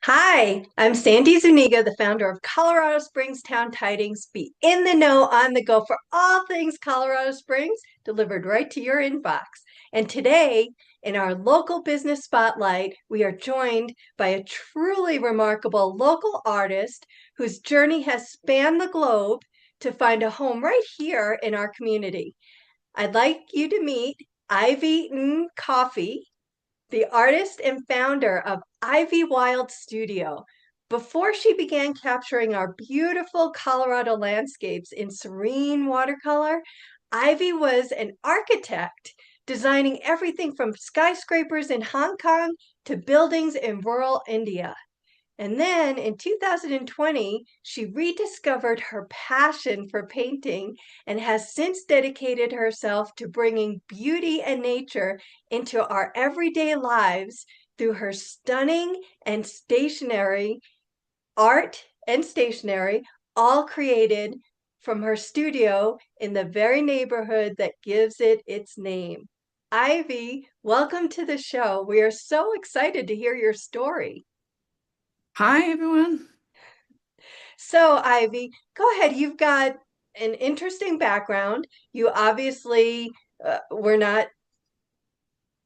Hi, I'm Sandy Zuniga, the founder of Colorado Springs Town Tidings. Be in the know, on the go for all things Colorado Springs, delivered right to your inbox. And today, in our local business spotlight, we are joined by a truly remarkable local artist whose journey has spanned the globe to find a home right here in our community. I'd like you to meet Ivy Coffee, the artist and founder of Ivywild Studio. Before she began capturing our beautiful Colorado landscapes in serene watercolor, Ivy was an architect, designing everything from skyscrapers in Hong Kong to buildings in rural India. And then in 2020, she rediscovered her passion for painting and has since dedicated herself to bringing beauty and nature into our everyday lives through her stunning and stationary art and stationery, all created from her studio in the very neighborhood that gives it its name. Ivy, welcome to the show. We are so excited to hear your story. Hi, everyone. So, Ivy, go ahead. You've got an interesting background. You obviously were not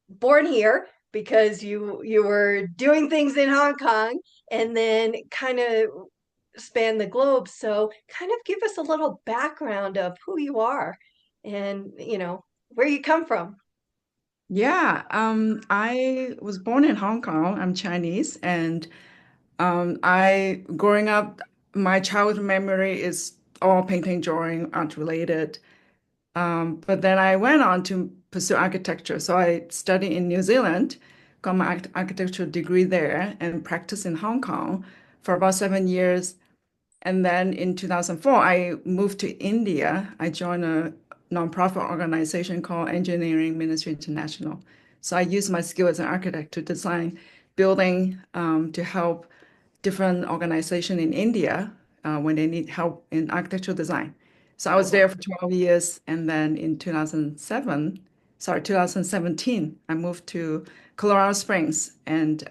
born here because you were doing things in Hong Kong and then kind of span the globe. So, kind of give us a little background of who you are and, where you come from. Yeah, I was born in Hong Kong. I'm Chinese, and I growing up, my childhood memory is all painting, drawing, art related. But then I went on to pursue architecture. So I studied in New Zealand, got my architecture degree there, and practiced in Hong Kong for about 7 years. And then in 2004, I moved to India. I joined a nonprofit organization called Engineering Ministry International. So I use my skill as an architect to design building to help different organizations in India when they need help in architectural design. So I was Oh, there for 12 years, and then in 2017, I moved to Colorado Springs, and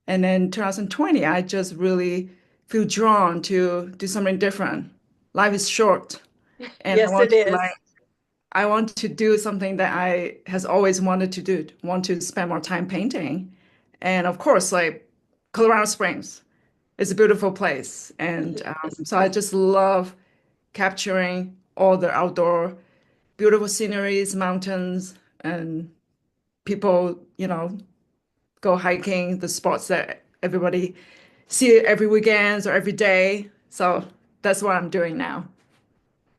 then 2020, I just really feel drawn to do something different. Life is short, and yes, it is. I want to do something that I has always wanted to do. Want to spend more time painting, and of course, like Colorado Springs is a beautiful place, and so I just love capturing all the outdoor beautiful sceneries, mountains, and people. Go hiking, the spots that everybody see it every weekend or every day. So that's what I'm doing now.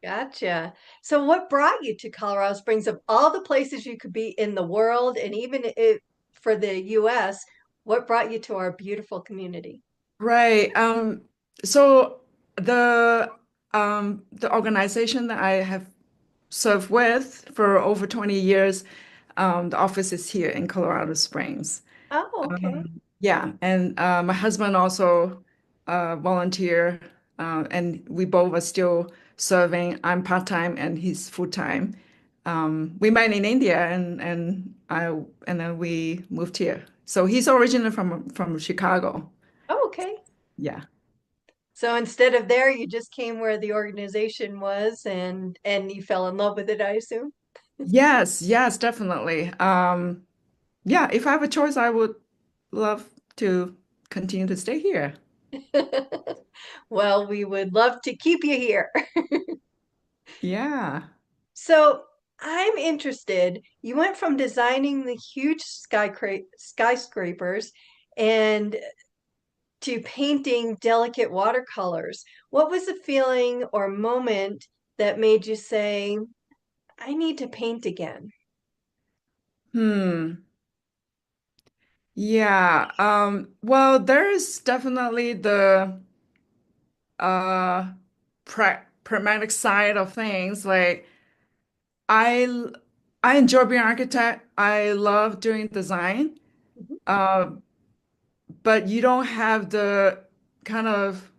Gotcha. So, what brought you to Colorado Springs of all the places you could be in the world and even for the US, what brought you to our beautiful community? Right. So the organization that I have served with for over 20 years, the office is here in Colorado Springs. Oh, okay. Yeah, and my husband also volunteer, and we both are still serving. I'm part-time and he's full-time. We met in India, and then we moved here. So he's originally from Chicago. Oh, okay. Yeah. So instead of there, you just came where the organization was and you fell in love with it, I assume. Yes, yes, definitely. Yeah, if I have a choice, I would love to continue to stay here. Well, we would love to keep you here. Yeah. So I'm interested. You went from designing the huge skyscrapers and to painting delicate watercolors. What was the feeling or moment that made you say, I need to paint again? Hmm. Yeah. Well, there is definitely the pragmatic side of things. Like I I enjoy being an architect. I love doing design. Mhm. Uh, but you don't have the kind of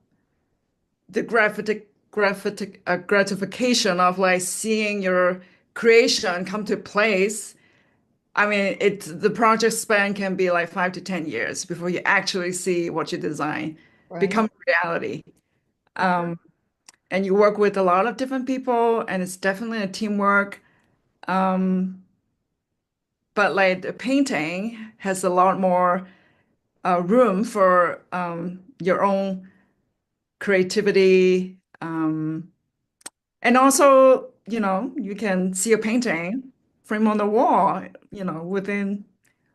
the gratification of like seeing your creation come to place I mean, the project span can be like 5 to 10 years before you actually see what you design Right. become reality. Okay. Um, and you work with a lot of different people, and it's definitely a teamwork. Um, but like the painting has a lot more room for your own creativity. And also, you can see a painting frame on the wall,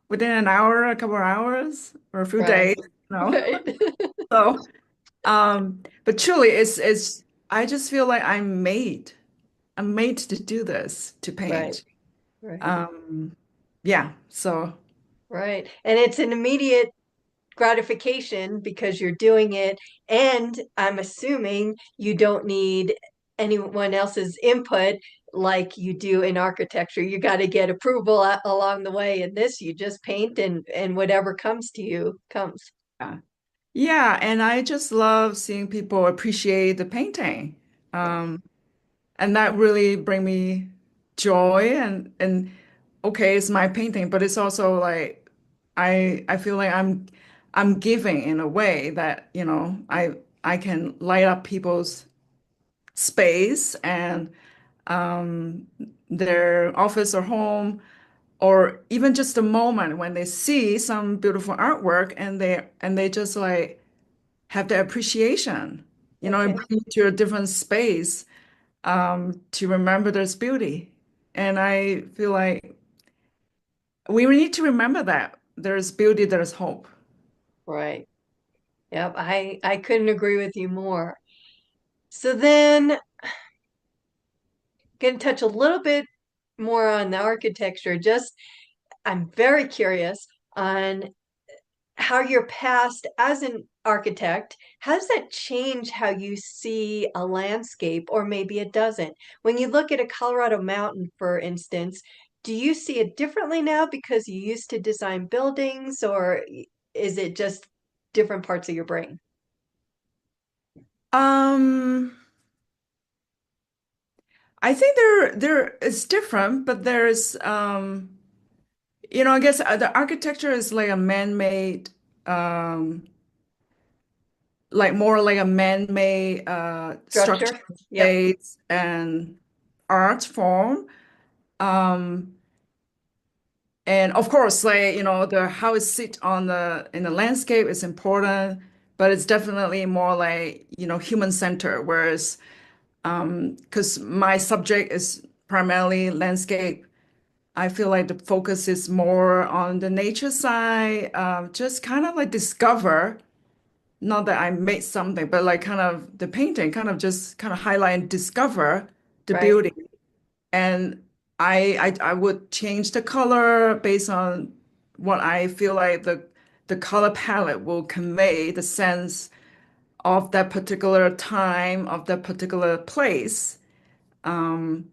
within an hour, a couple of hours, or a few Right. days, you know. Right. So, but truly, it's I just feel like I'm made to do this, to Right. paint. Right. Um, yeah, so Right. And it's an immediate gratification because you're doing it. And I'm assuming you don't need anyone else's input like you do in architecture. You got to get approval along the way. In this, you just paint and whatever comes to you comes. yeah. Yeah, and I just love seeing people appreciate the painting. Yeah. Um, and that really bring me joy and okay, it's my painting, but it's also like I feel like I'm giving in a way that, I can light up people's space and um their office or home or even just a moment when they see some beautiful artwork and they just like have the appreciation, and Okay. bring you to a different space to remember there's beauty. And I feel like we need to remember that there's beauty, there's hope. Right. Yep. I couldn't agree with you more. So then, going to touch a little bit more on the architecture. Just, I'm very curious on how your past as an architect, how does that change how you see a landscape, or maybe it doesn't? When you look at a Colorado mountain, for instance, do you see it differently now because you used to design buildings, or is it just different parts of your brain? Um, I think there is different, but there's I guess the architecture is like a man-made like more like a man-made structure, Structure? Yep. space, and art form. Um, And of course, like, the how it sit on the in the landscape is important, but it's definitely more like, human center. Whereas, because my subject is primarily landscape, I feel like the focus is more on the nature side, just kind of like discover, not that I made something, but like kind of the painting, kind of just kind of highlight and discover the Right. beauty. And I would change the color based on what I feel like the color palette will convey the sense of that particular time, of that particular place. Um,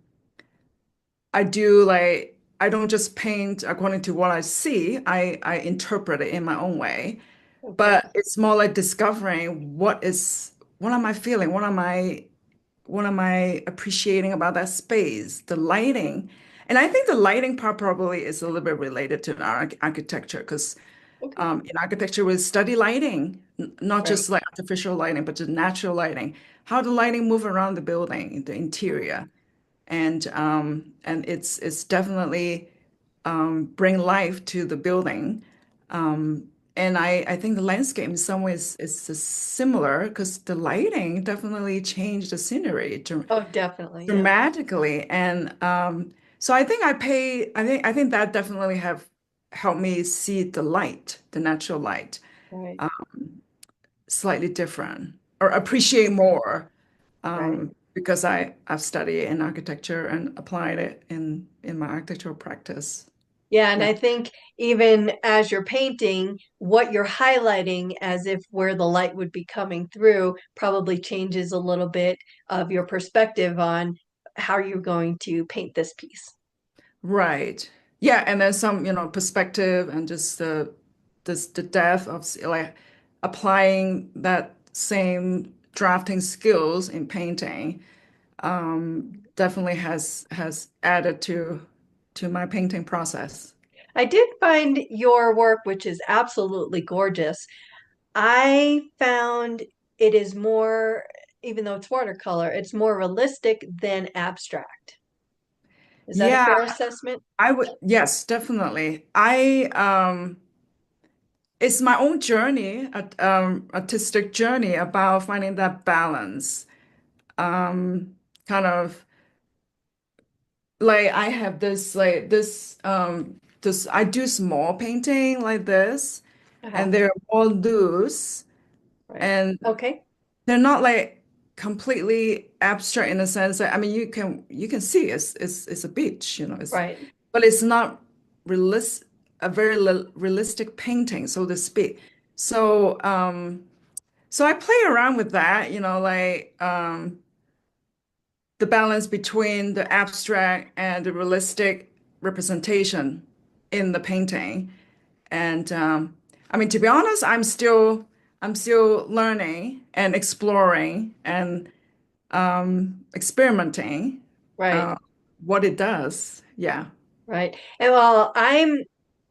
I don't just paint according to what I see. I interpret it in my own way. Okay. But it's more like discovering what am I feeling? What am I appreciating about that space, the lighting? And I think the lighting part probably is a little bit related to architecture because Okay. in architecture we study lighting, not Right. just like artificial lighting, but just natural lighting, how the lighting move around the building, the interior, and it's definitely bring life to the building. And I think the landscape in some ways is similar because the lighting definitely changed the scenery Oh, definitely. Yeah. dramatically. And so I think that definitely have helped me see the light, the natural light, Right. uh, slightly different or appreciate more Right. because I've studied in architecture and applied it in my architectural practice. Yeah, and Yeah. I think even as you're painting, what you're highlighting as if where the light would be coming through probably changes a little bit of your perspective on how you're going to paint this piece. Right. Yeah, and there's some, perspective and just the depth of like applying that same drafting skills in painting definitely has added to my painting process. I did find your work, which is absolutely gorgeous. I found it is more, even though it's watercolor, it's more realistic than abstract. Is that a Yeah, fair assessment? I would, yes, definitely. It's my own journey, artistic journey about finding that balance. Kind of like I have this I do small painting like this, Uh-huh. and they're all loose, Right. and Okay. they're not like completely abstract in the sense that I mean you can see it's a beach, it's Right. but it's not realist a very realistic painting, so to speak. So so I play around with that, the balance between the abstract and the realistic representation in the painting. And I mean, to be honest, I'm still learning and exploring and experimenting Right. uh, what it does. Yeah. Right. And well, I'm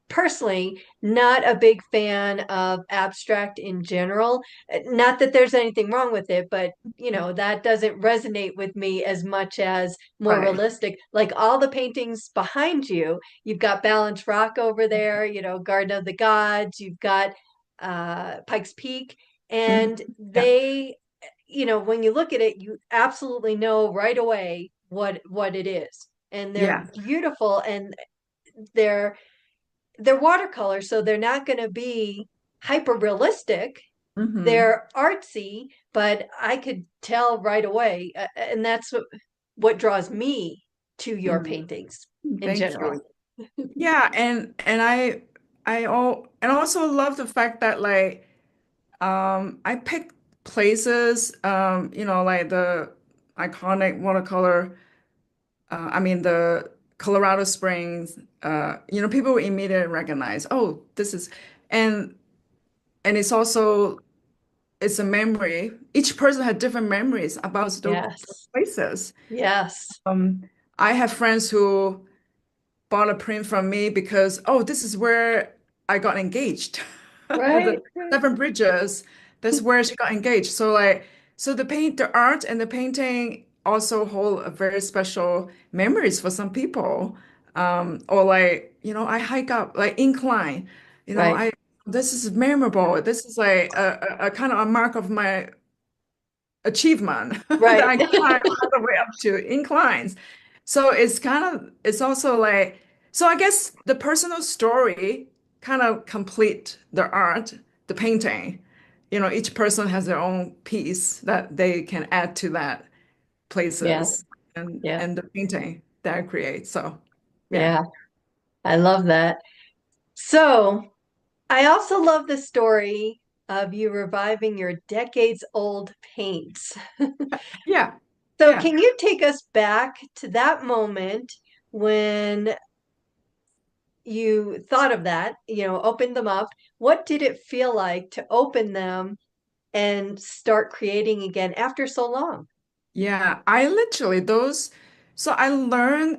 personally not a big fan of abstract in general. Not that there's anything wrong with it, but that doesn't resonate with me as much as more Right. realistic. Like all the paintings behind you, you've got Balanced Rock over there, Garden of the Gods, you've got Pikes Peak, Mhm. and Yeah. they, when you look at it, you absolutely know right away what it is. And they're Yeah. beautiful and they're they're watercolors, so they're not going to be hyper realistic. Hmm. They're artsy, but I could tell right away, and that's what draws me to your Hmm. paintings in Thank general. you. Yeah, and I also love the fact that like I pick places, like the iconic watercolor, I mean the Colorado Springs, people will immediately recognize, oh, this is, and and it's a memory. Each person had different memories about those Yes, places. yes, Um, I have friends who bought a print from me because, oh, this is where I got engaged. The right, right, Seven Bridges, that's where she got engaged. So like, so the art and the painting also hold a very special memories for some people. Or like, I hike up like incline, right, this is memorable. This is like a kind of a mark of my achievement that right. I climb all the way up to inclines. So it's also like, so I guess the personal story kind of complete the art, the painting. Each person has their own piece that they can add to that Yeah, places and yeah, and the painting that I create. So yeah. yeah. I love that. So I also love the story of you reviving your decades old paints. Yeah. So, Yeah. can you take us back to that moment when you thought of that, opened them up? What did it feel like to open them and start creating again after so long? Yeah, I literally those so I learn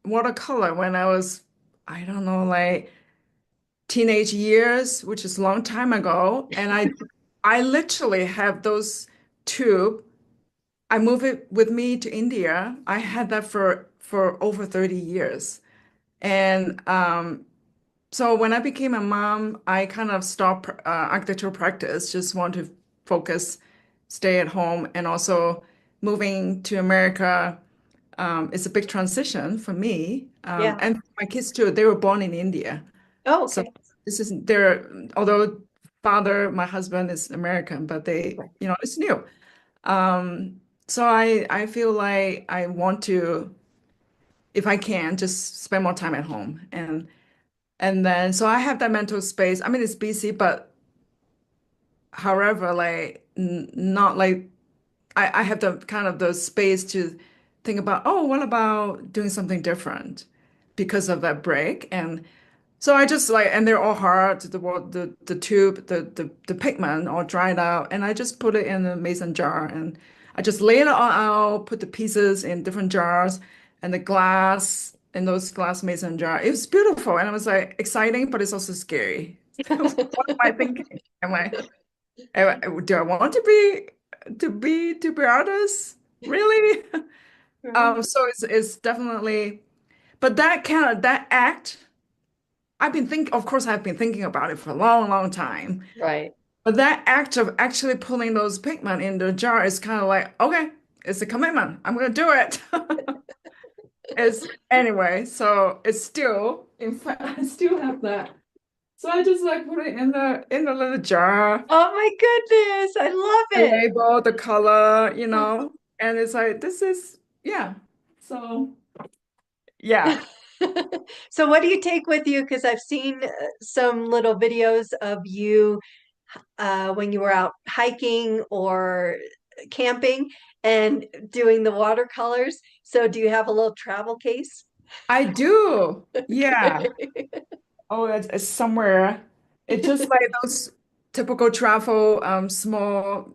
watercolor when I was, I don't know, like teenage years, which is a long time ago. And I literally have those tube. I moved it with me to India. I had that for over 30 years. And so when I became a mom, I kind of stopped architectural practice, just want to focus, stay at home, and also moving to America. It's a big transition for me, Yeah. and for my kids too. They were born in India, Oh, so okay. this is their. Although father, my husband is American, but Right. it's new. So I feel like I want to, if I can, just spend more time at home and then, so I have that mental space. I mean, it's busy, but however, like, not like I have the kind of the space to think about, oh, what about doing something different because of that break? And so I just like, and they're all hard, the tube, the pigment all dried out, and I just put it in a mason jar and I just lay it all out, put the pieces in different jars and the glass. in those glass mason jar. It was beautiful, and it was like exciting, but it's also scary. What am I thinking? Do I want to be honest? Really? Right. So it's definitely, but that act, of course, I've been thinking about it for a long, long time. Right. But that act of actually pulling those pigment in the jar is kind of like, okay, it's a commitment. I'm gonna do it. It's anyway, so it's still, in fact, I still have that. So I just like put it in the little jar, Oh my goodness, I the love label, the color, it. and it's like this is yeah. So yeah, So what do you take with you? Because I've seen some little videos of you when you were out hiking or camping and doing the watercolors. So do you have a little travel case? I do. Yeah. Okay. Oh, it's somewhere. It's just like those typical travel, small,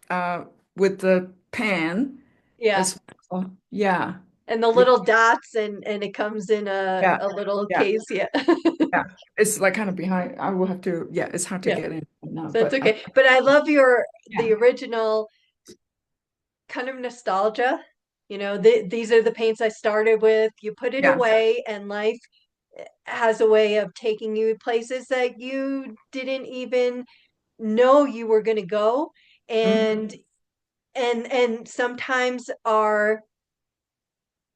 uh, with the pen Yeah. as well. Yeah. And the With little dots and it comes in yeah, a little yeah, case. Yeah. yeah. It's like kind of behind. I will have to. Yeah, it's hard to Yeah. get in now, That's but okay. But I love yeah, the original kind of nostalgia. These are the paints I started with. You put it yeah. away, and life has a way of taking you places that you didn't even know you were going to go. Mhm. And sometimes our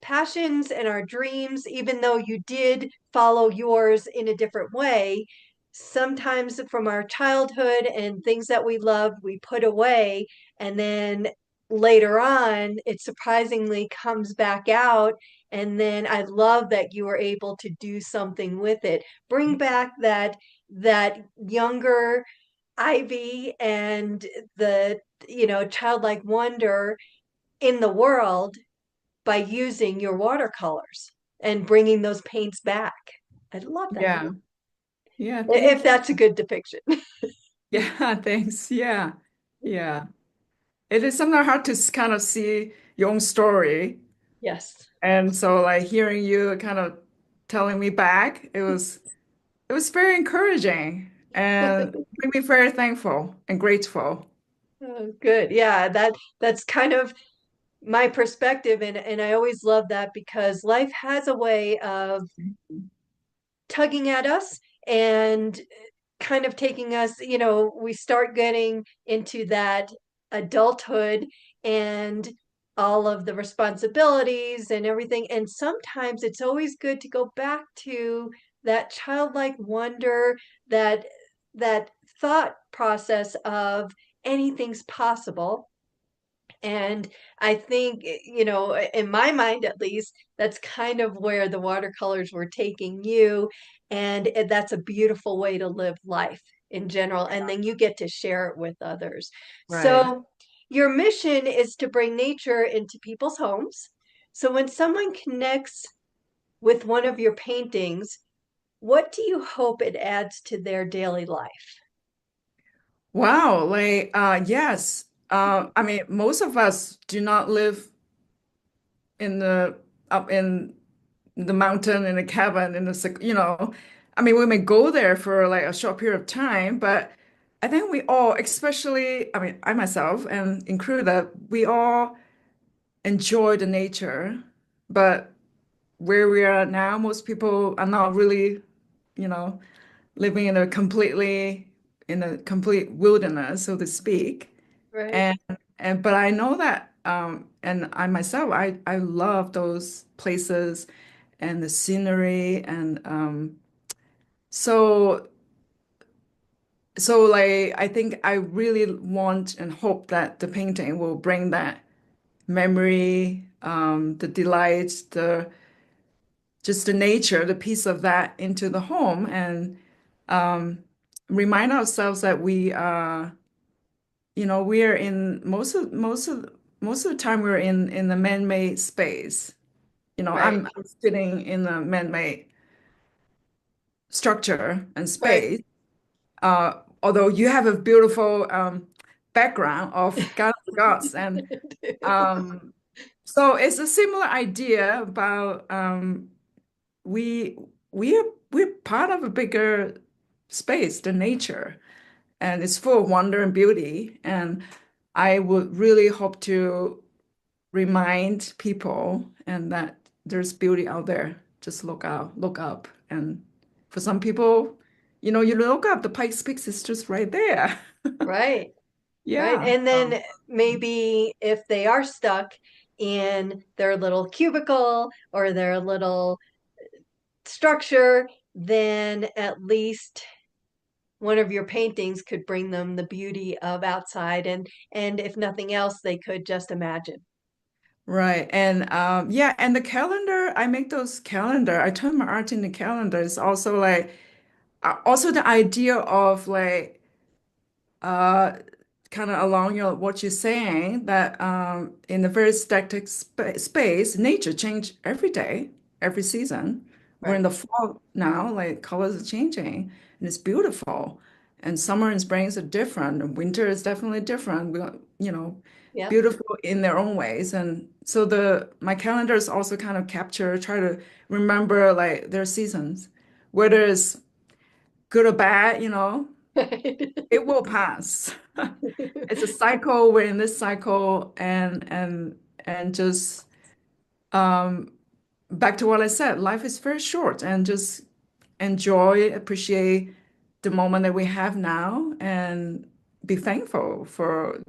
passions and our dreams, even though you did follow yours in a different way, sometimes from our childhood and things that we loved, we put away. And then later on, it surprisingly comes back out. And then I love that you were able to do something with it. Bring back that younger Ivy and the childlike wonder in the world by using your watercolors and bringing those paints back. I love that. Yeah, yeah. If Thank you. that's a good depiction. Yeah, thanks. Yeah, yeah. It is sometimes hard to kind of see your own story. Yes. And so like hearing you kind of telling me back, it was very encouraging and made me very thankful and grateful. Oh, good. Yeah, that's kind of my perspective, and I always love that because life has a way of tugging at us and kind of taking us, we start getting into that adulthood and all of the responsibilities and everything. And sometimes it's always good to go back to that childlike wonder, that that thought process of anything's possible. And I think, in my mind at least, that's kind of where the watercolors were taking you. And that's a beautiful way to live life in general. And then you get to share it with others. Right. So, your mission is to bring nature into people's homes. So, when someone connects with one of your paintings, what do you hope it adds to their daily life? Wow, like yes. I mean most of us do not live in the up in the mountain in a cabin in the. I mean we may go there for like a short period of time, but I think we all, especially I mean I myself and included, we all enjoy the nature, but where we are now, most people are not really, you know, living in a complete wilderness, so to speak. Right, And but I know that and I myself I love those places and the scenery and so like I think I really want and hope that the painting will bring that memory, the delights, the just the nature, the piece of that into the home and um, remind ourselves that we are in most of the time we're in the man-made space. right, I'm sitting in a man-made structure and right. space. Although you have a beautiful background of gods and so it's a similar idea about we we're part of a bigger space, the nature, and it's full of wonder and beauty. And I would really hope to remind people and that there's beauty out there. Just look out, look up. And for some people, you look up, the Pikes Peak is just right there. Right. Right. Yeah. And then maybe if they are stuck in their little cubicle or their little structure, then at least one of your paintings could bring them the beauty of outside, and if nothing else, they could just imagine. Right. And yeah, and the calendar, I make those calendar. I turn my art into calendars. Also like also the idea of like uh kind of along what you're saying that in a very static space, nature change every day, every season. We're in Right. the fall now, like colors are changing and it's beautiful. And summer and springs are different, and winter is definitely different. Yep. Beautiful in their own ways. And so the my calendar is also kind of try to remember like their seasons, whether it's good or bad, it will pass. It's a cycle. We're in this cycle, and just um, back to what I said, life is very short, and just enjoy, appreciate the moment that we have now, and be thankful for,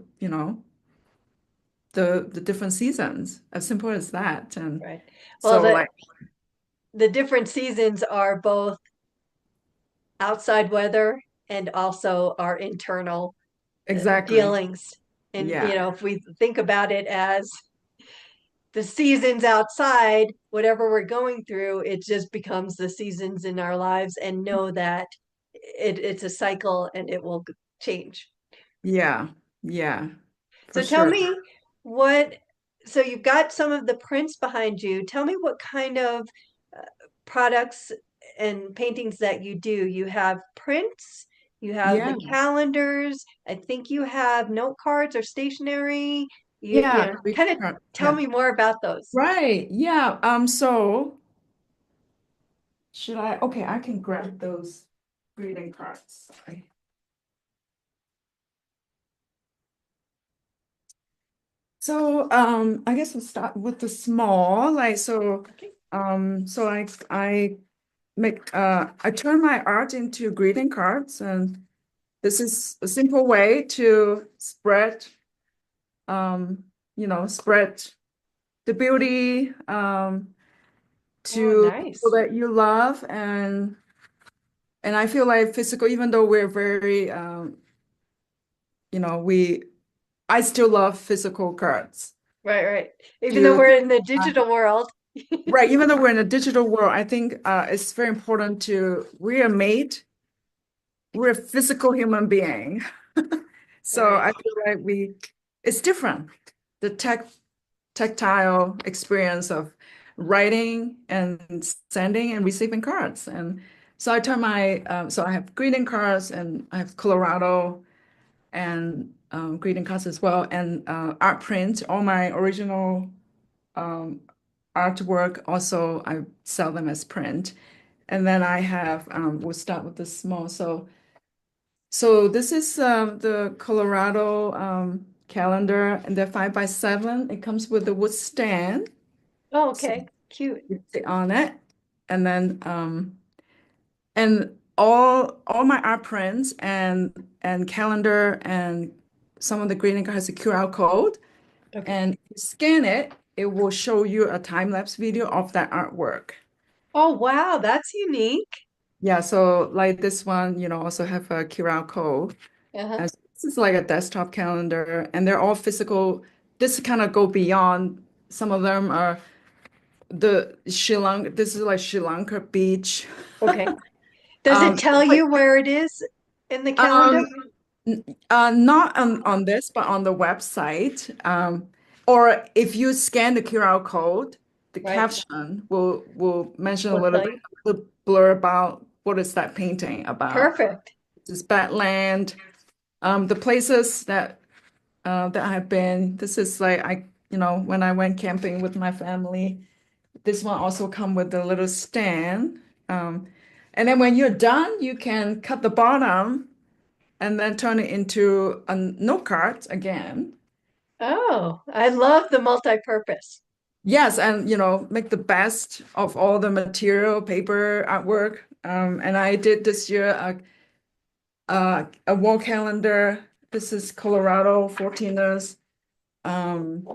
the different seasons. As simple as that. And Right. Well, so, like, the different seasons are both outside weather and also our internal exactly. dealings. And, Yeah. if we think about it as the seasons outside, whatever we're going through, it just becomes the seasons in our lives, and know that it's a cycle and it will change. Yeah. Yeah. For So tell sure. me what, so you've got some of the prints behind you. Tell me what kind of uh, products and paintings that you do. You have prints, you have the Yeah. calendars, I think you have note cards or stationery. Yeah. Kind of tell Yeah. me more about those. Right. Yeah. So should I? Okay, I can grab those greeting cards. Sorry. So, I guess we'll start with the small, like so. Okay. So I turn my art into greeting cards, and this is a simple way to spread, um, spread the beauty, Oh, to people nice. that you love, and I feel like physical, even though we're very, we I still love physical cards. Right, right. Even though To we're in the digital world. right, even though we're in a digital world, I think it's very important we're a physical human being. So Right, I feel like it's different. The tactile experience of writing and sending and receiving cards. And so so I have greeting cards and I have Colorado and greeting cards as well, and art print, all my original um, artwork. Also, I sell them as print. And then I have, we'll start with the small. So this is the Colorado calendar, and they're 5 by 7. It comes with the wood stand, oh, so okay, cute. you sit on it, and then and all my art prints and calendar and some of the greeting card has a QR code, Okay. and if you scan it, it will show you a time-lapse video of that artwork. Oh, wow, that's unique. Yeah, so like this one, also have a QR code. Uh-huh. And so this is like a desktop calendar, and they're all physical. This kind of go beyond. Some of them are the Sri Lanka. This is like Sri Lanka beach. Okay. Does it tell But you where it is in the calendar? um, not on this, but on the website. Or if you scan the QR code, the Right. caption will mention a We'll little tell bit, you. a little blur about what is that painting about. Perfect. This is Badland. The places that I have been. This is like when I went camping with my family. this one also come with a little stand. Um, and then when you're done, you can cut the bottom and then turn it into a note card again. Oh, I love the multi-purpose. Yes, and make the best of all the material, paper, artwork. And I did this year a wall calendar. This is Colorado 14ers. Um,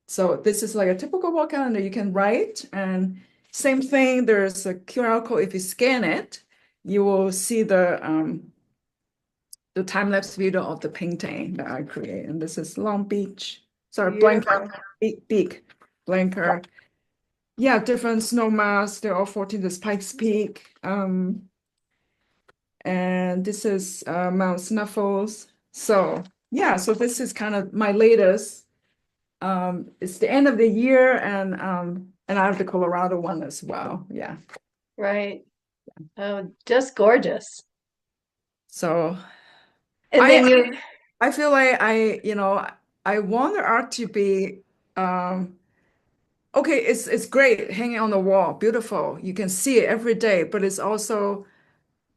so this is like a typical wall calendar. You can write, and same thing. There's a QR code. If you scan it, you will see the time-lapse video of the painting that I create. And this is Long Beach. Sorry, Beautiful. Peak, Blanker. Yeah, different snow masks. They're all 14 to Pikes Peak. And this is Mount Snuffles. So yeah, so this is kind of my latest. It's the end of the year, and I have the Colorado one as well. Yeah. Right. Oh, just gorgeous. So And I then you, I feel like I want the art to be okay, it's great hanging on the wall, beautiful. You can see it every day, but it's also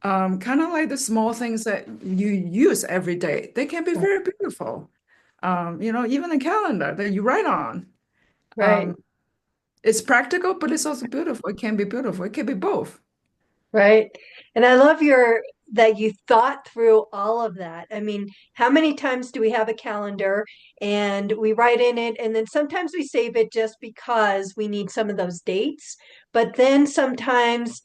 kind of like the small things that you use every day. They can be very beautiful. Even a calendar that you write on. right. Um, it's practical, but it's also beautiful. It can be beautiful. It can be both. Right. And I love your that you thought through all of that. I mean, how many times do we have a calendar and we write in it, and then sometimes we save it just because we need some of those dates. But then sometimes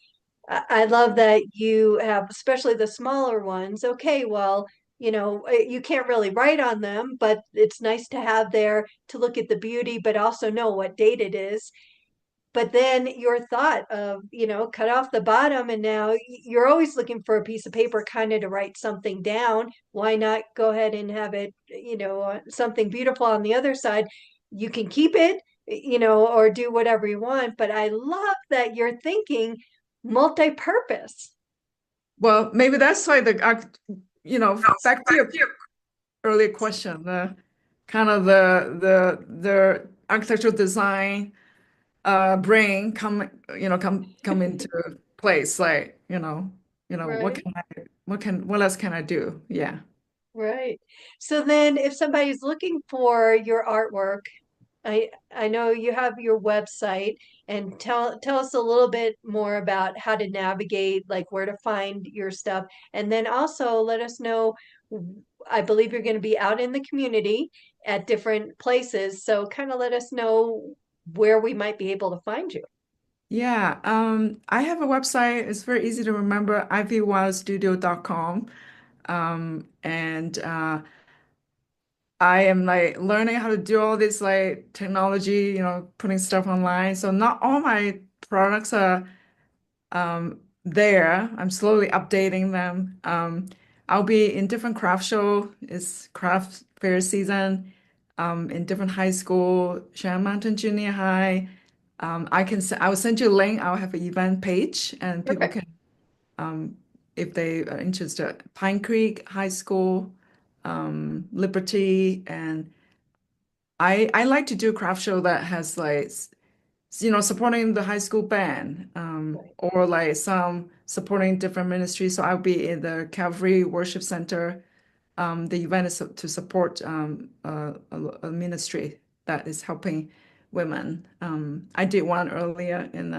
I love that you have, especially the smaller ones. Okay, well, you can't really write on them, but it's nice to have there to look at the beauty, but also know what date it is. But then your thought of, cut off the bottom, and now you're always looking for a piece of paper kind of to write something down. Why not go ahead and have it, something beautiful on the other side? You can keep it, or do whatever you want. But I love that you're thinking multi-purpose. Well, maybe that's why back to your earlier question, the kind of the architectural design brain come into place. Like, Right. what else can I do? Yeah. Right. So then if somebody's looking for your artwork, I know you have your website, and tell us a little bit more about how to navigate, like where to find your stuff. And then also let us know, I believe you're going to be out in the community at different places. So kind of let us know where we might be able to find you. Yeah, I have a website. It's very easy to remember, ivywildstudio.com. And I am like learning how to do all this like technology, putting stuff online. So not all my products are there. I'm slowly updating them. I'll be in different craft show. It's craft fair season. In different high school, Shannon Mountain Junior High. I will send you a link. I'll have an event page, and people Perfect. can, um, if they are interested. Pine Creek High School, Liberty, and I like to do craft show that has like supporting the high school band, Right. or like some supporting different ministries. So I'll be in the Calvary Worship Center. The event is to support a ministry that is helping women. I did one earlier in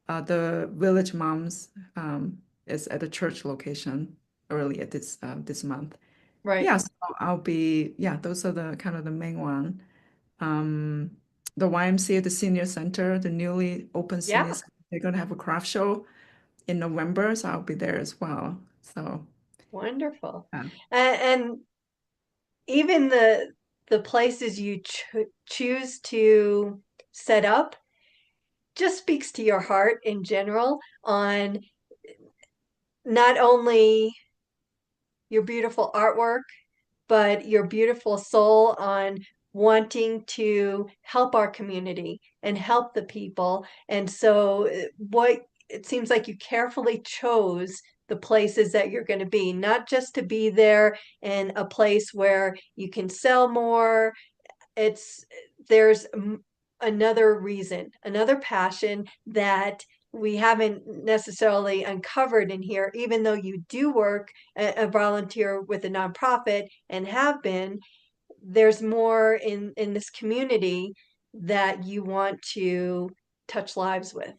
the Village Moms. Is at a church location earlier this month. Right. Yeah, so yeah, those are the kind of the main one. Um, the YMCA, the senior center, the newly open senior Yeah. center, they're going to have a craft show in November, so I'll be there as well. So, Wonderful. yeah. And even the places you choose to set up just speaks to your heart in general, on not only your beautiful artwork, but your beautiful soul on wanting to help our community and help the people. And so, what it seems like you carefully chose the places that you're going to be, not just to be there in a place where you can sell more. It's there's another reason, another passion that we haven't necessarily uncovered in here, even though you do work a volunteer with a nonprofit and have been, there's more in this community that you want to touch lives with.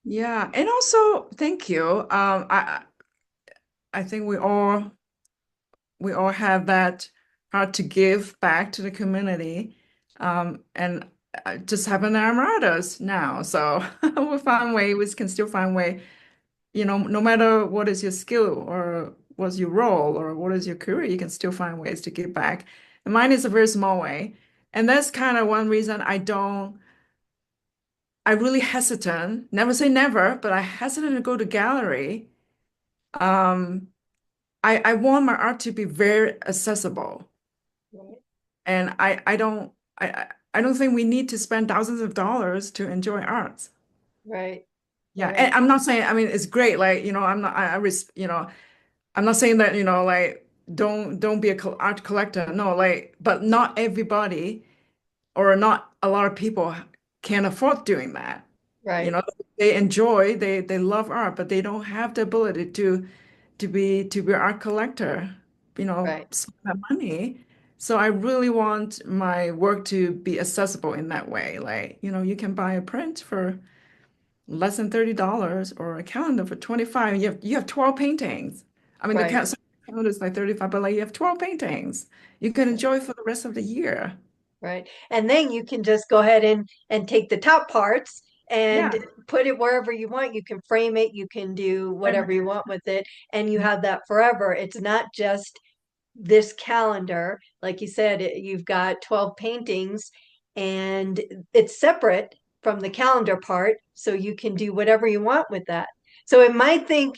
Yeah, and also thank you. I think we all have that heart to give back to the community. And I just happen that I'm writers now. So we find way, we can still find way, no matter what is your skill or what's your role or what is your career, you can still find ways to give back. And mine is a very small way. And that's kind of one reason I really hesitant, never say never, but I hesitant to go to gallery. Um, I want my art to be very accessible. Right, And I don't think we need to spend thousands of dollars to enjoy art. right, Yeah, right, and I'm not saying, I mean, it's great. Like, I'm not saying that, like, don't be a art collector. No, like, but not everybody or not a lot of people can afford doing that. You right, know, they love art, but they don't have the ability to be an art collector, right, spend that money. So I really want my work to be accessible in that way. Like, you can buy a print for less than $30 or a calendar for 25. You have 12 paintings. I mean, right. calendar is like 35, but like you have 12 paintings. You can enjoy for the rest of the year. Right. And then you can just go ahead and take the top parts and Yeah. put it wherever you want. You can frame it, you can do whatever you want with it, and you Mhm. have that forever. It's not just this calendar. Like you said, you've got 12 paintings and it's separate from the calendar part, so you can do whatever you want with that. So it might think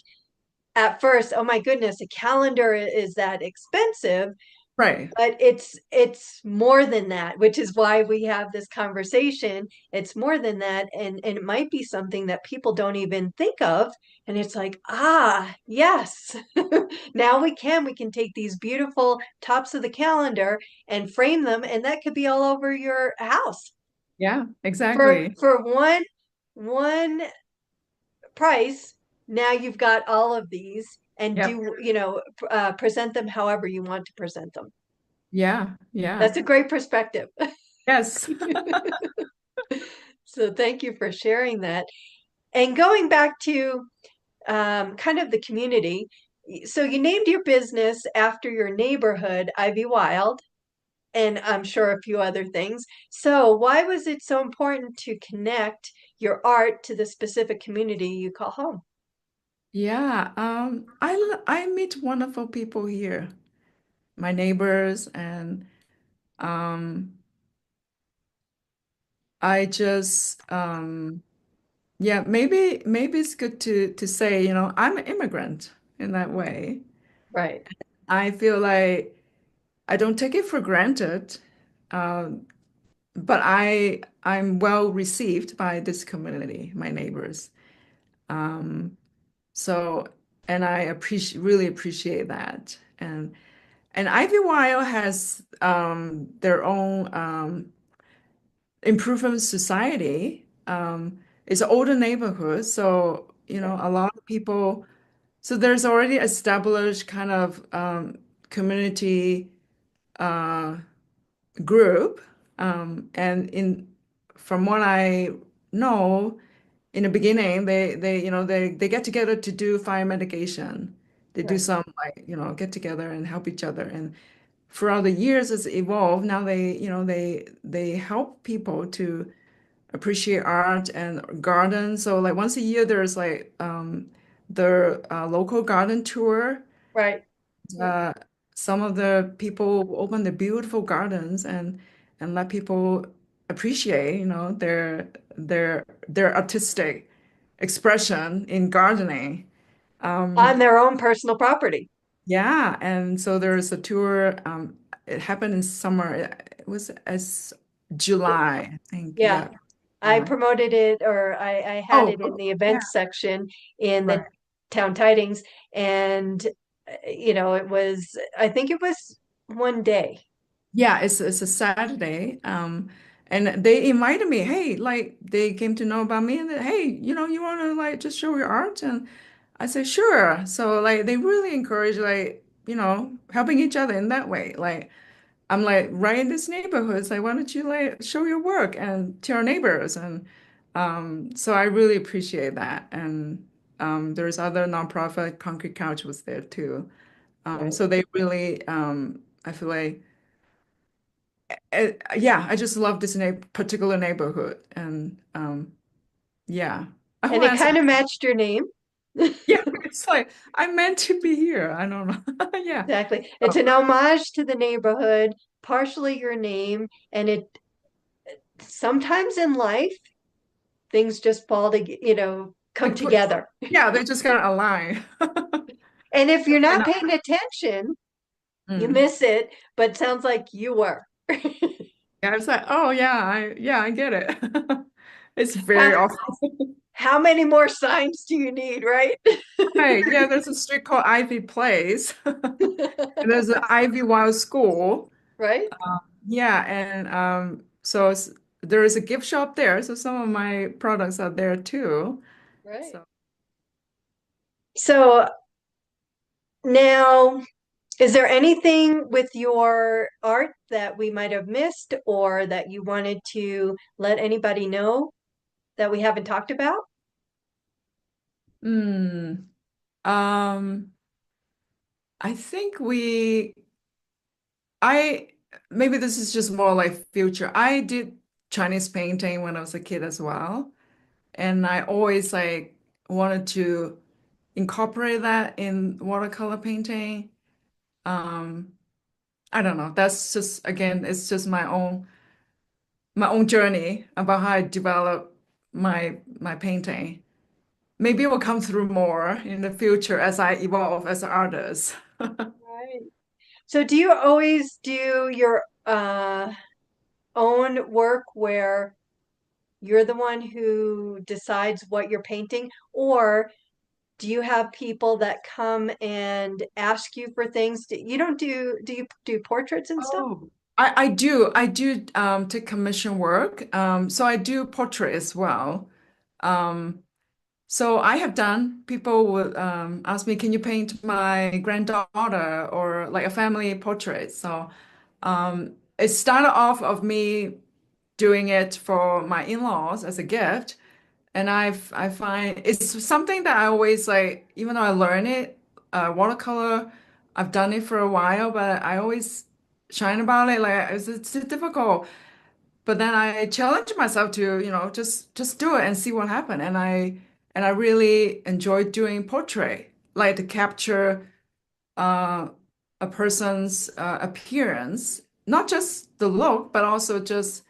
at first, oh my goodness, a calendar is that expensive, Right. but it's more than that, which is why we have this conversation. It's more than that, and it might be something that people don't even think of, and it's like, ah, yes. Now we can take these beautiful tops of the calendar and frame them, and that could be all over your house Yeah, for exactly. one price. Now you've got all of these, and Yep. present them however you want to present them. Yeah. Yeah. That's a great perspective. Yes. So thank you for sharing that. And going back to kind of the community, so you named your business after your neighborhood, Ivywild, and I'm sure a few other things. So why was it so important to connect your art to the specific community you call home? Yeah. I meet wonderful people here, my neighbors, and um, I just yeah, maybe it's good to say, I'm an immigrant in that way. Right, I feel like I don't take it for granted, um, but I'm well received by this community, my neighbors. Um, so and I really appreciate that. And Ivywild has their own improvement society. It's an older neighborhood, so right, a lot of people. So there's already established kind of community uh, group, and from what I know, in the beginning, they get together to do fire mitigation. They do right, some like get together and help each other. And throughout the years, it's evolved. Now they help people to appreciate art and garden. So like once a year, there's like the local garden tour. right. Uh, some of the people open the beautiful gardens and let people appreciate, their artistic expression in gardening. On Um, their own personal property. yeah, and so there's a tour. It happened in summer. It was as July, I think. Yeah, Yeah, I July. promoted it, or I had Oh, it in oh, the yeah, events section in the right. town tidings. And, I think it was one day. Yeah, it's a Saturday. And they invited me, hey, like they came to know about me and hey, you want to like just show your art? And I said, sure. So like they really encourage like, helping each other in that way. Like I'm like right in this neighborhood. It's like, why don't you like show your work and to our neighbors? And so I really appreciate that. And there's other nonprofit, Concrete Couch was there too. Right. So they really, I feel like, yeah, I just love this particular neighborhood. And yeah, I And hope I it answered. kind of matched your name. Yeah, it's like I meant to be here. I don't know. Yeah. Exactly. Oh, It's an homage to the neighborhood, partially your name, and it sometimes in life things just fall to, come like put, together. yeah, they just kind of align. And if you're And not paying attention, you mm. miss it, but sounds like you were. Yeah, it's like, oh yeah, I get it. It's How very often. how many more signs do you need, right? Right. Yeah, there's a street called Ivy Place. And there's an Ivywild School. Right? Yeah, and so there is a gift shop there, so some of my products are there too. Right. So So now, is there anything with your art that we might have missed or that you wanted to let anybody know that we haven't talked about? mm, um I think I maybe this is just more like future. I did Chinese painting when I was a kid as well. And I always like wanted to incorporate that in watercolor painting. Um, I don't know. That's just again, it's just my own journey about how I develop my painting. Maybe it will come through more in the future as I evolve as an artist. Right. So do you always do your own work where you're the one who decides what you're painting, or do you have people that come and ask you for things? You don't do you do portraits and stuff? Oh, I do take commission work. So I do portrait as well. Um, So I have done, people would ask me, can you paint my granddaughter or like a family portrait? So it started off of me doing it for my in-laws as a gift. And I find it's something that I always like, even though I learn it, watercolor, I've done it for a while, but I always shine about it. Like it's difficult. But then I challenged myself to, just do it and see what happened. And I really enjoyed doing portrait, like to capture uh, a person's appearance, not just the look, but also just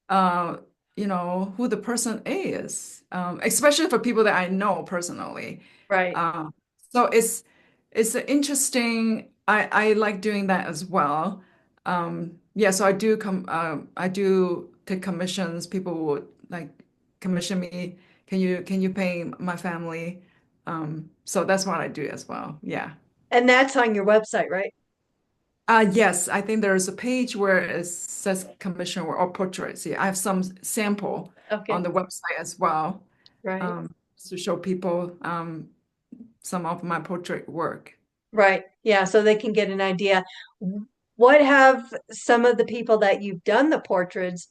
uh, who the person is, especially for people that I know personally. Right. Um, so it's an interesting. I like doing that as well. Yeah, so I do take commissions. People would like commission me. Can you paint my family? So that's what I do as well. Yeah. And that's on your website, right? Yes, I think there is a page where it says commission or portraits. Yeah, I have some sample on Okay. the website as well, Right. to show people some of my portrait work. Right. Yeah, so they can get an idea. What have some of the people that you've done the portraits,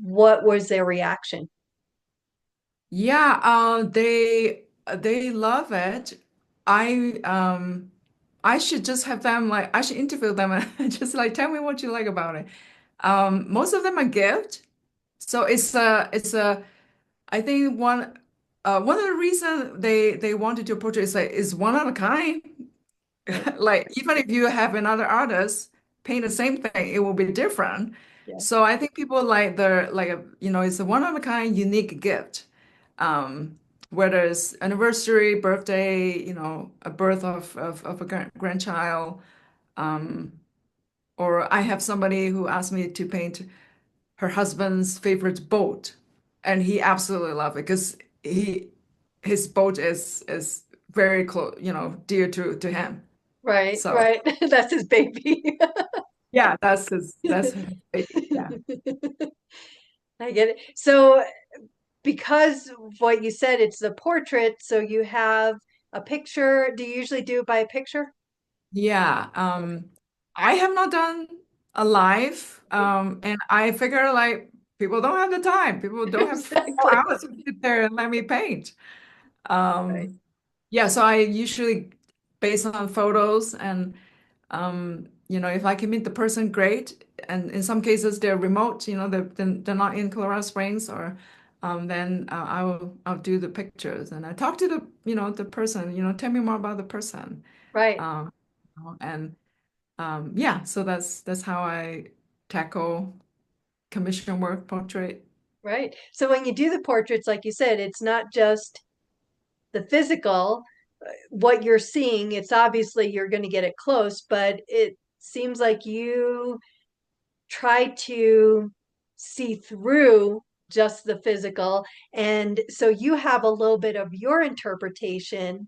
what was their reaction? Yeah, they love it. I should just have them like I should interview them and just like tell me what you like about it. Most of them are gift, so it's a I think one of the reasons they want to do portrait is like is one of a kind. Right. Like even if you have another artist paint the same thing, it will be different. Yeah. So I think people like it's a one of a kind unique gift. Whether it's anniversary, birthday, a birth of a grandchild, um, or I have somebody who asked me to paint her husband's favorite boat, and he absolutely loved it because his boat is very close, dear to him. Right, So right. That's his baby. yeah, that's his baby. Yeah. I get it. So because of what you said, it's the portrait, so you have a picture. Do you usually do it by a picture? Yeah, I have not done a live, and I figure like people don't have the time. People don't have four Exactly. hours to sit there and let me paint. Right. Um, yeah, so I usually based on photos and if I can meet the person, great. And in some cases they're remote, they're not in Colorado Springs or then I'll do the pictures and I talk to the person, tell me more about the person. Right. Um, and yeah, so that's how I tackle commission work, portrait. Right. So when you do the portraits, like you said, it's not just the physical, what you're seeing. It's obviously you're going to get it close, but it seems like you try to see through just the physical. And so you have a little bit of your interpretation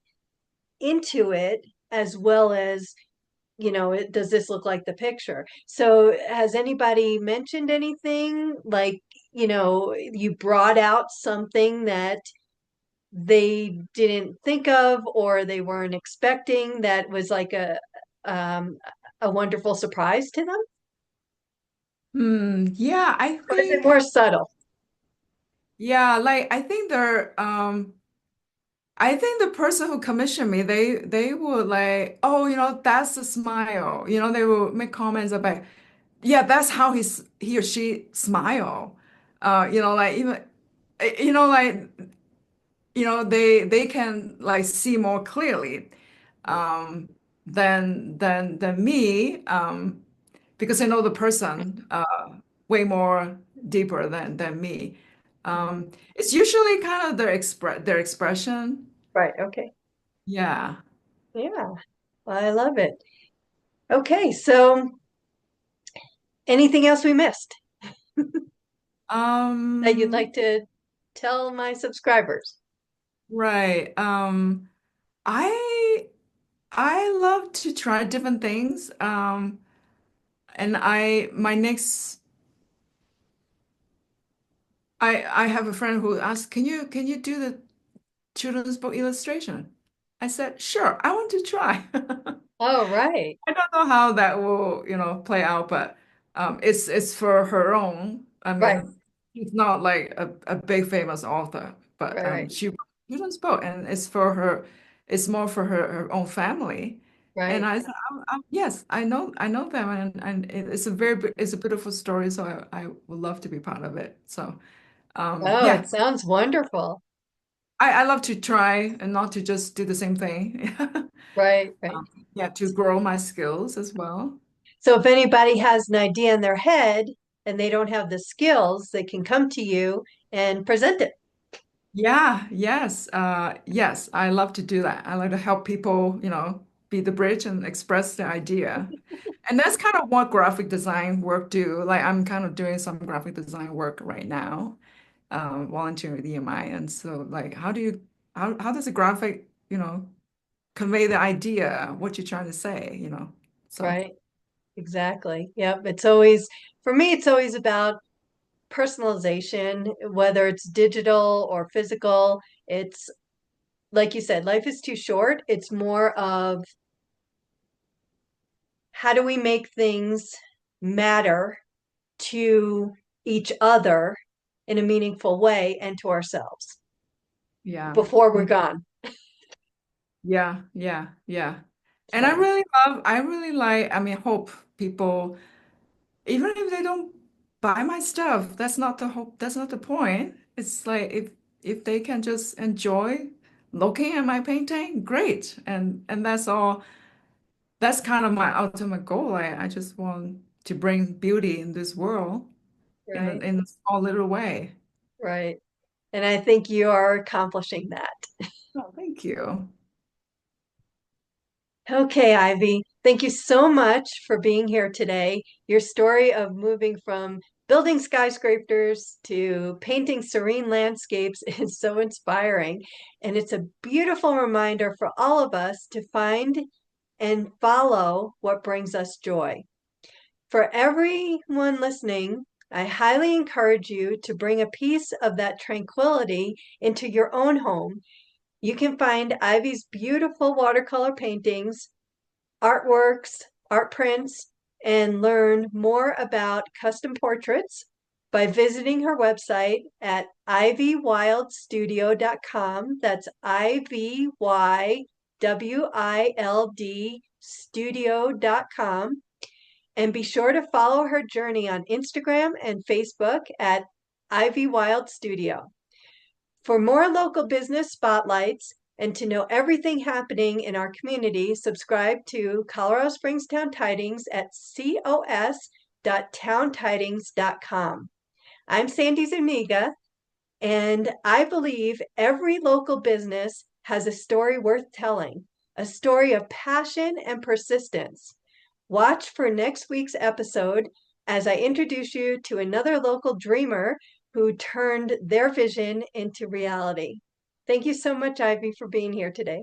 into it, as well as, does this look like the picture? So has anybody mentioned anything like, you brought out something that they didn't think of or they weren't expecting that was like um, a wonderful surprise to them? Yeah, I Or is it think more subtle? yeah, like I think the person who commissioned me, they would like, oh, that's a smile. They will make comments about, yeah, that's how he or she smile. Like even, like they can like see more clearly, um, than me, because I know the person way more deeper than me. It's usually kind of their expression. Right. Okay. Yeah. Yeah. I love it. Okay. So anything else we missed that you'd Um, like to tell my subscribers? right. I I love to try different things. And my next I have a friend who asked, can you do the children's book illustration? I said, sure, I want to try. Oh, right. I don't know how that will, play out, but it's for her own. I Right. mean, she's not like a big famous author, but Right. Right. she wrote children's book, and it's for her. It's more for her own family. And Right. I said, yes, I know them, and it's a beautiful story. So I would love to be part of it. So Oh, yeah, it sounds wonderful. I love to try and not to just do the same thing. Right. Right. Yeah, to grow my skills as well. So if anybody has an idea in their head and they don't have the skills, they can come to you and present it. Yeah, yes, yes, I love to do that. I like to help people, be the bridge and express the idea. And that's kind of what graphic design work do. Like I'm kind of doing some graphic design work right now, volunteering with EMI. And so like how does a graphic, convey the idea, what you're trying to say? So Right. Exactly. Yep. It's always, for me, it's always about personalization, whether it's digital or physical. It's like you said, life is too short. It's more of how do we make things matter to each other in a meaningful way and to ourselves yeah. before we're Mm. gone. Yeah, yeah, yeah. And So, I really like, I mean, hope people even if they don't buy my stuff, that's not the point. It's like if they can just enjoy looking at my painting, great. And that's all. That's kind of my ultimate goal. I just want to bring beauty in this world right, in a small little way. right. And I think you are accomplishing that. Oh, thank you. Okay, Ivy, thank you so much for being here today. Your story of moving from building skyscrapers to painting serene landscapes is so inspiring. And it's a beautiful reminder for all of us to find and follow what brings us joy. For everyone listening, I highly encourage you to bring a piece of that tranquility into your own home. You can find Ivy's beautiful watercolor paintings, artworks, art prints, and learn more about custom portraits by visiting her website at ivywildstudio.com. That's IVYWILD studio.com. And be sure to follow her journey on Instagram and Facebook at Ivywild Studio. For more local business spotlights and to know everything happening in our community, subscribe to Colorado Springs Town Tidings at cos.towntidings.com. I'm Sandy Zuniga, and I believe every local business has a story worth telling, a story of passion and persistence. Watch for next week's episode as I introduce you to another local dreamer who turned their vision into reality. Thank you so much, Ivy, for being here today.